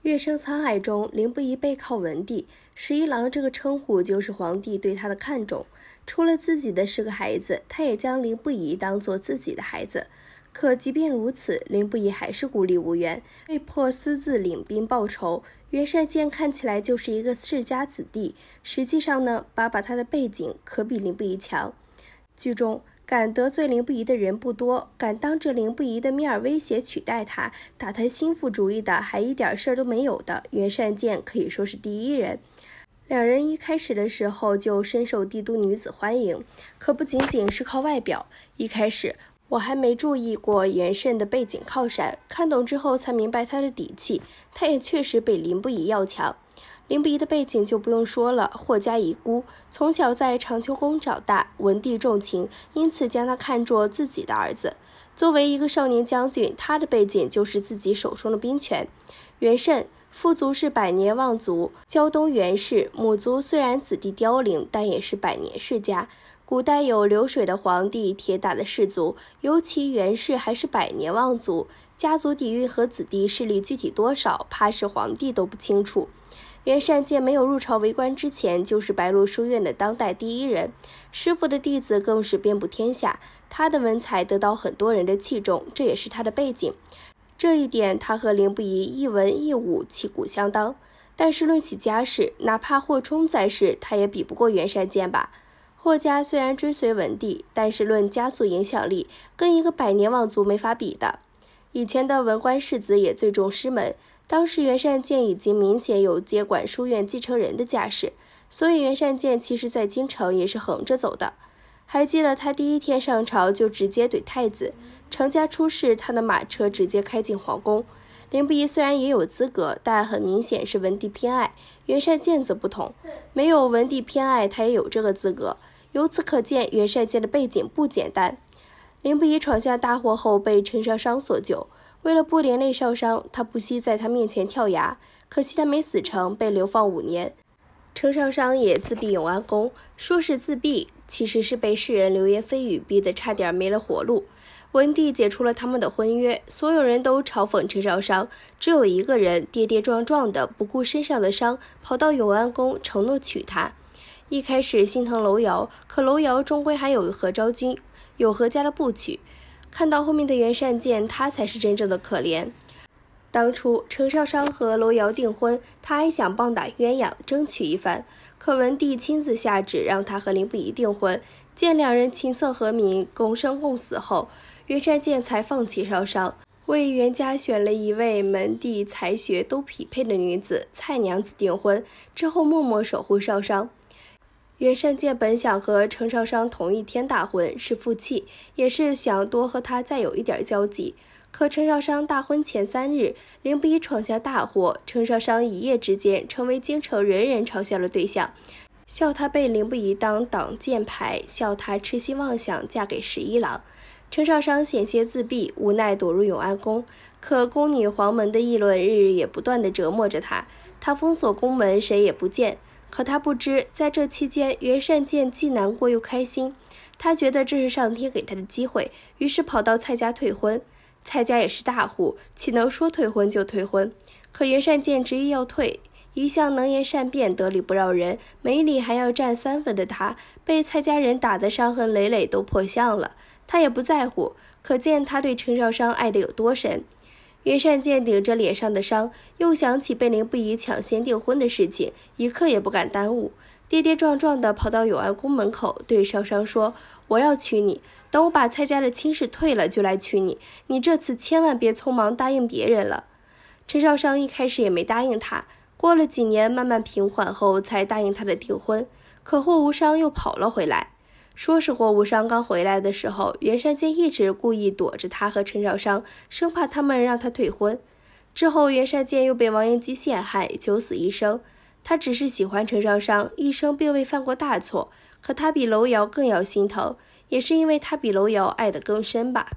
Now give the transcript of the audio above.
乐生沧海中，凌不疑背靠文帝，十一郎这个称呼就是皇帝对他的看重。除了自己的是个孩子，他也将凌不疑当作自己的孩子。可即便如此，凌不疑还是孤立无援，被迫私自领兵报仇。袁善见看起来就是一个世家子弟，实际上呢，爸爸他的背景可比凌不疑强。剧中敢得罪凌不疑的人不多，敢当着凌不疑的面威胁取代他、打他心腹主意的，还一点事儿都没有的，袁善见可以说是第一人。两人一开始的时候就深受帝都女子欢迎，可不仅仅是靠外表。一开始我还没注意过袁慎的背景靠山，看懂之后才明白他的底气，他也确实比凌不疑要强。凌不疑的背景就不用说了，霍家遗孤，从小在长秋宫长大，文帝重情，因此将他看作自己的儿子。作为一个少年将军，他的背景就是自己手中的兵权。袁慎父族是百年望族，胶东袁氏，母族虽然子弟凋零，但也是百年世家。古代有流水的皇帝，铁打的士族，尤其袁氏还是百年望族，家族底蕴和子弟势力具体多少，怕是皇帝都不清楚。袁善见没有入朝为官之前，就是白鹿书院的当代第一人，师傅的弟子更是遍布天下，他的文采得到很多人的器重，这也是他的背景。这一点他和凌不疑一文一武旗鼓相当，但是论起家世，哪怕霍冲在世，他也比不过袁善见吧。霍家虽然追随文帝，但是论家族影响力，跟一个百年望族没法比的。以前的文官士子也最重师门，当时袁善见已经明显有接管书院继承人的架势，所以袁善见其实在京城也是横着走的。还记得他第一天上朝就直接怼太子，成家出事，他的马车直接开进皇宫。凌不疑虽然也有资格，但很明显是文帝偏爱，袁善见则不同，没有文帝偏爱，他也有这个资格。由此可见，袁善见的背景不简单。凌不疑闯下大祸后被陈少商所救，为了不连累少商，他不惜在他面前跳崖，可惜他没死成，被流放5年。陈少商也自闭永安宫，说是自闭，其实是被世人流言蜚语逼得差点没了活路。文帝解除了他们的婚约，所有人都嘲讽陈少商，只有一个人跌跌撞撞的不顾身上的伤，跑到永安宫承诺娶她。一开始心疼楼瑶，可楼瑶终归还有何昭君，有何家的不娶。看到后面的袁善见，他才是真正的可怜。当初陈少商和楼瑶订婚，他还想棒打鸳鸯争取一番，可文帝亲自下旨让他和凌不疑订婚。见两人琴瑟和鸣，共生共死后，袁善见才放弃少商，为袁家选了一位门第才学都匹配的女子蔡娘子订婚，之后默默守护少商。袁善见本想和陈少商同一天大婚，是负气，也是想多和他再有一点交集。可陈少商大婚前3日，凌不疑闯下大祸，陈少商一夜之间成为京城人人嘲笑的对象，笑他被凌不疑当挡箭牌，笑他痴心妄想嫁给十一郎。陈少商险些自闭，无奈躲入永安宫，可宫女黄门的议论日日也不断地折磨着他，他封锁宫门，谁也不见。可他不知，在这期间，袁善见既难过又开心。他觉得这是上天给他的机会，于是跑到蔡家退婚。蔡家也是大户，岂能说退婚就退婚？可袁善见执意要退，一向能言善辩、得理不饶人、没理还要占3分的他，被蔡家人打得伤痕累累，都破相了。他也不在乎，可见他对陈少商爱得有多深。袁善见顶着脸上的伤，又想起被凌不疑抢先订婚的事情，一刻也不敢耽误，跌跌撞撞地跑到永安宫门口，对少商说：“我要娶你，等我把蔡家的亲事退了就来娶你，你这次千万别匆忙答应别人了。”陈少商一开始也没答应他，过了几年慢慢平缓后才答应他的订婚。可霍无伤又跑了回来。说是霍无伤刚回来的时候，袁善见一直故意躲着他和陈少商，生怕他们让他退婚。之后袁善见又被王延基陷害，九死一生。他只是喜欢陈少商，一生并未犯过大错，可他比楼瑶更要心疼，也是因为他比楼瑶爱得更深吧。